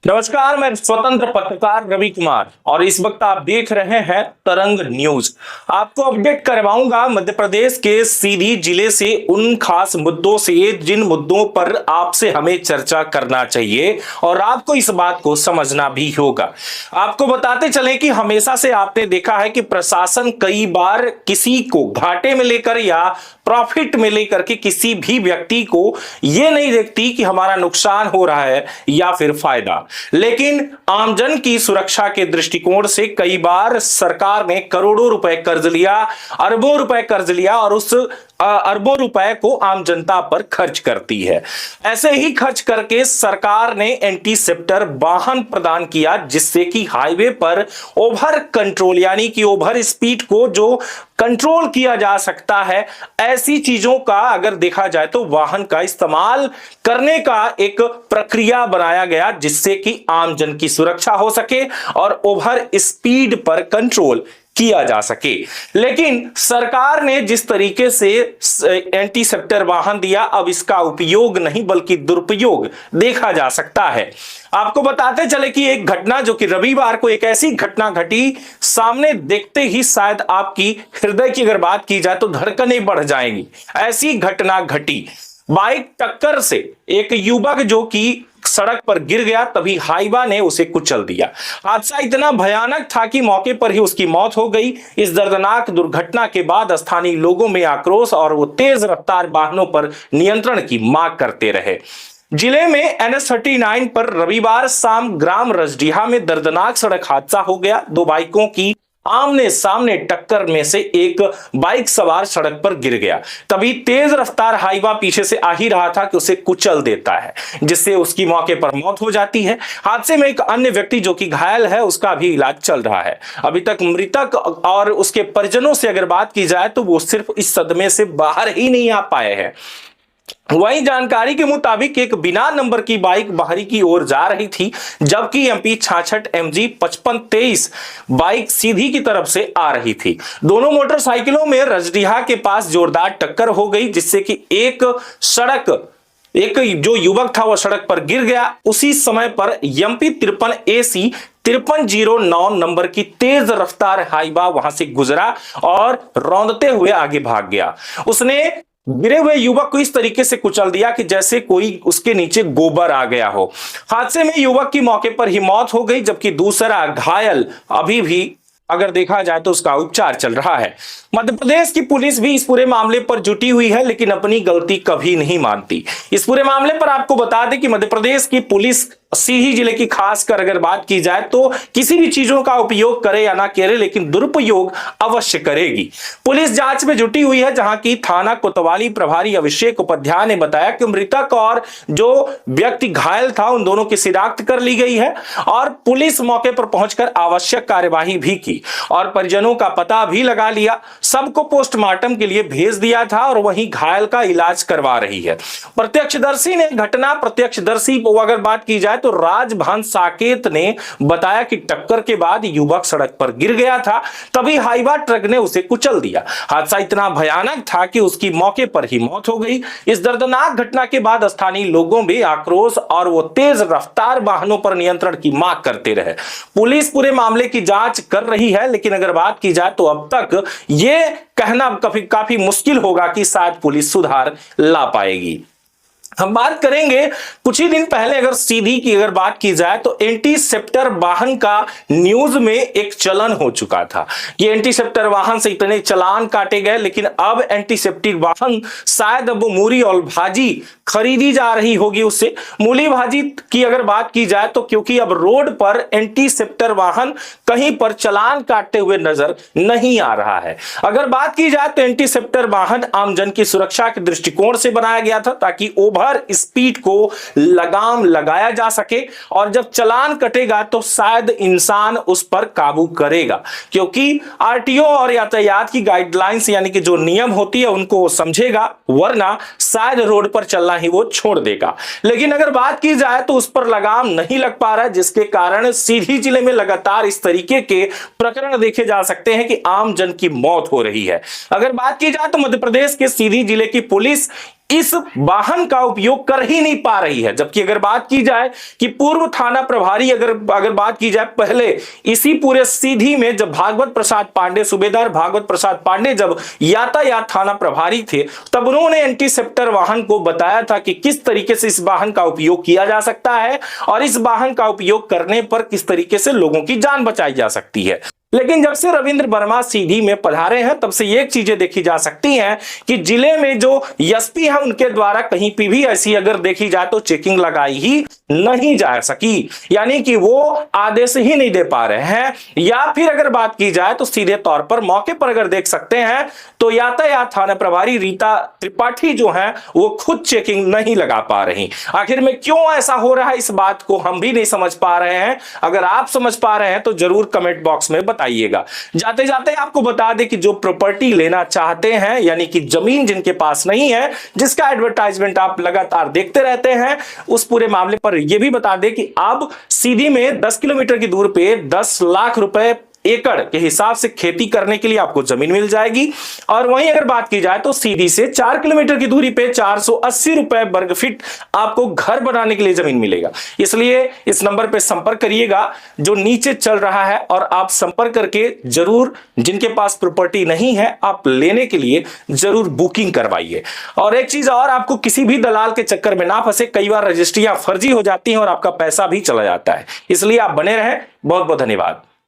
नमस्कार, मैं स्वतंत्र पत्रकार रवि कुमार और इस वक्त आप देख रहे हैं तरंग न्यूज। आपको अपडेट करवाऊंगा मध्य प्रदेश के सीधी जिले से उन खास मुद्दों से जिन मुद्दों पर आपसे हमें चर्चा करना चाहिए और आपको इस बात को समझना भी होगा। आपको बताते चले कि हमेशा से आपने देखा है कि प्रशासन कई बार किसी को घाटे में लेकर या प्रॉफिट में लेकर के किसी भी व्यक्ति को यह नहीं देखती कि हमारा नुकसान हो रहा है या फिर फायदा, लेकिन आमजन की सुरक्षा के दृष्टिकोण से कई बार सरकार ने करोड़ों रुपए कर्ज लिया, अरबों रुपए कर्ज लिया और उस अरबों रुपए को आम जनता पर खर्च करती है। ऐसे ही खर्च करके सरकार ने एंटीसेप्टर वाहन प्रदान किया जिससे कि हाईवे पर ओवर कंट्रोल यानी कि ओवर स्पीड को जो कंट्रोल किया जा सकता है, ऐसी चीजों का अगर देखा जाए तो वाहन का इस्तेमाल करने का एक प्रक्रिया बनाया गया जिससे कि आम जन की सुरक्षा हो सके और ओवर स्पीड पर कंट्रोल किया जा सके। लेकिन सरकार ने जिस तरीके से एंटीसेप्टर वाहन दिया, अब इसका उपयोग नहीं बल्कि दुरुपयोग देखा जा सकता है। आपको बताते चले कि एक घटना जो कि रविवार को एक ऐसी घटना घटी, सामने देखते ही शायद आपकी हृदय की अगर बात की जाए तो धड़कनें बढ़ जाएंगी। ऐसी घटना घटी, बाइक टक्कर से एक युवक जो कि सड़क पर गिर गया, तभी हाईवा ने उसे कुचल दिया। हादसा इतना भयानक था कि मौके पर ही उसकी मौत हो गई। इस दर्दनाक दुर्घटना के बाद स्थानीय लोगों में आक्रोश और वो तेज रफ्तार वाहनों पर नियंत्रण की मांग करते रहे। जिले में NH39 पर रविवार शाम ग्राम रजडीहा में दर्दनाक सड़क हादसा हो गया। दो बाइकों की आमने सामने टक्कर में से एक बाइक सवार सड़क पर गिर गया, तभी तेज रफ्तार हाईवा पीछे से आ ही रहा था कि उसे कुचल देता है, जिससे उसकी मौके पर मौत हो जाती है। हादसे में एक अन्य व्यक्ति जो कि घायल है, उसका भी इलाज चल रहा है। अभी तक मृतक और उसके परिजनों से अगर बात की जाए तो वो सिर्फ इस सदमे से बाहर ही नहीं आ पाए हैं। वहीं जानकारी के मुताबिक एक बिना नंबर की बाइक बाहरी की ओर जा रही थी, जबकि MP 66 MG 5523 बाइक सीधी की तरफ से आ रही थी। दोनों मोटरसाइकिलों में रजडीहा के पास जोरदार टक्कर हो गई, जिससे कि एक जो युवक था वह सड़क पर गिर गया। उसी समय पर MP 53 AC 5309 नंबर की तेज रफ्तार हाईवा वहां से गुजरा और रौंदते हुए आगे भाग गया। उसने गिरे हुए युवक को इस तरीके से कुचल दिया कि जैसे कोई उसके नीचे गोबर आ गया हो। हादसे में युवक की मौके पर ही मौत हो गई, जबकि दूसरा घायल अभी भी अगर देखा जाए तो उसका उपचार चल रहा है। मध्य प्रदेश की पुलिस भी इस पूरे मामले पर जुटी हुई है, लेकिन अपनी गलती कभी नहीं मानती। इस पूरे मामले पर आपको बता दें कि मध्य प्रदेश की पुलिस सीधी जिले की खासकर अगर बात की जाए तो किसी भी चीजों का उपयोग करे या ना करे, लेकिन दुरुपयोग अवश्य करेगी। पुलिस जांच में जुटी हुई है, जहां की थाना कोतवाली प्रभारी अभिषेक उपाध्याय ने बताया कि मृतक और जो व्यक्ति घायल था उन दोनों की शिनाख्त कर ली गई है और पुलिस मौके पर पहुंचकर आवश्यक कार्यवाही भी की और परिजनों का पता भी लगा लिया। सबको पोस्टमार्टम के लिए भेज दिया था और वहीं घायल का इलाज करवा रही है। प्रत्यक्षदर्शी अगर बात की जाए तो राजभान साकेत ने बताया कि टक्कर के बाद युवक सड़क पर गिर गया था, तभी हाईवा ट्रक ने उसे कुचल दिया। हादसा इतना भयानक था कि उसकी मौके पर ही मौत हो गई। इस दर्दनाक घटना के बाद स्थानीय लोगों में आक्रोश और वो तेज रफ्तार वाहनों पर नियंत्रण की मांग करते रहे। पुलिस पूरे मामले की जांच कर रही है, लेकिन अगर बात की जाए तो अब तक ये कहना काफी मुश्किल होगा कि शायद पुलिस सुधार ला पाएगी। हम बात करेंगे कुछ ही दिन पहले अगर सीधी की अगर बात की जाए तो एंटीसेप्टर वाहन का न्यूज में एक चलन हो चुका था। ये एंटीसेप्टर वाहन से इतने चलान काटे गए, लेकिन अब एंटीसेप्टिक वाहन शायद अब मूली और भाजी खरीदी जा रही होगी उससे। मूली भाजी की अगर बात की जाए तो क्योंकि अब रोड पर एंटीसेप्टर वाहन कहीं पर चलान काटते हुए नजर नहीं आ रहा है। अगर बात की जाए तो एंटीसेप्टर वाहन आमजन की सुरक्षा के दृष्टिकोण से बनाया गया था ताकि ओवर स्पीड को लगाम लगाया जा सके और जब चलान कटेगा तो शायद इंसान उस पर काबू करेगा, क्योंकि RTO और यातायात की गाइडलाइंस यानी कि जो नियम होती है उनको समझेगा, वरना शायद रोड पर चलना ही वो छोड़ देगा। लेकिन अगर बात की जाए तो उस पर लगाम नहीं लग पा रहा है, जिसके कारण सीधी जिले में लगातार इस तरीके के प्रकरण देखे जा सकते हैं कि आम जन की मौत हो रही है। अगर बात की जाए तो मध्य प्रदेश के सीधी जिले की पुलिस इस वाहन का उपयोग कर ही नहीं पा रही है। जबकि अगर बात की जाए कि पूर्व थाना प्रभारी अगर बात की जाए पहले इसी पूरे सीधी में जब भागवत प्रसाद पांडे, सूबेदार भागवत प्रसाद पांडे जब यातायात थाना प्रभारी थे, तब उन्होंने एंटीसेप्टर वाहन को बताया था कि किस तरीके से इस वाहन का उपयोग किया जा सकता है और इस वाहन का उपयोग करने पर किस तरीके से लोगों की जान बचाई जा सकती है। लेकिन जब से रविंद्र वर्मा सीधी में पधारे हैं तब से ये चीजें देखी जा सकती हैं कि जिले में जो एसपी है उनके द्वारा कहीं पे भी ऐसी अगर देखी जाए तो चेकिंग लगाई ही नहीं जा सकी, यानी कि वो आदेश ही नहीं दे पा रहे हैं। या फिर अगर बात की जाए तो सीधे तौर पर मौके पर अगर देख सकते हैं तो यातायात थाना प्रभारी रीता त्रिपाठी जो है वो खुद चेकिंग नहीं लगा पा रही। आखिर में क्यों ऐसा हो रहा है इस बात को हम भी नहीं समझ पा रहे हैं। अगर आप समझ पा रहे हैं तो जरूर कमेंट बॉक्स में बताइएगा। जाते जाते आपको बता दें कि जो प्रॉपर्टी लेना चाहते हैं, यानी कि जमीन जिनके पास नहीं है, जिसका एडवर्टाइजमेंट आप लगातार देखते रहते हैं, उस पूरे मामले पर यह भी बता दें कि अब सीधी में 10 किलोमीटर की दूर पे 10 लाख रुपए एकड़ के हिसाब से खेती करने के लिए आपको जमीन मिल जाएगी। और वहीं अगर बात की जाए तो सीधी से 4 किलोमीटर की दूरी पे 480 रुपए वर्ग फीट आपको घर बनाने के लिए जमीन मिलेगा। इसलिए इस नंबर पे संपर्क करिएगा जो नीचे चल रहा है और आप संपर्क करके जरूर, जिनके पास प्रॉपर्टी नहीं है, आप लेने के लिए जरूर बुकिंग करवाइए। और एक चीज और, आपको किसी भी दलाल के चक्कर में ना फंसे। कई बार रजिस्ट्रियां फर्जी हो जाती हैं और आपका पैसा भी चला जाता है। इसलिए आप बने रहें। बहुत बहुत धन्यवाद।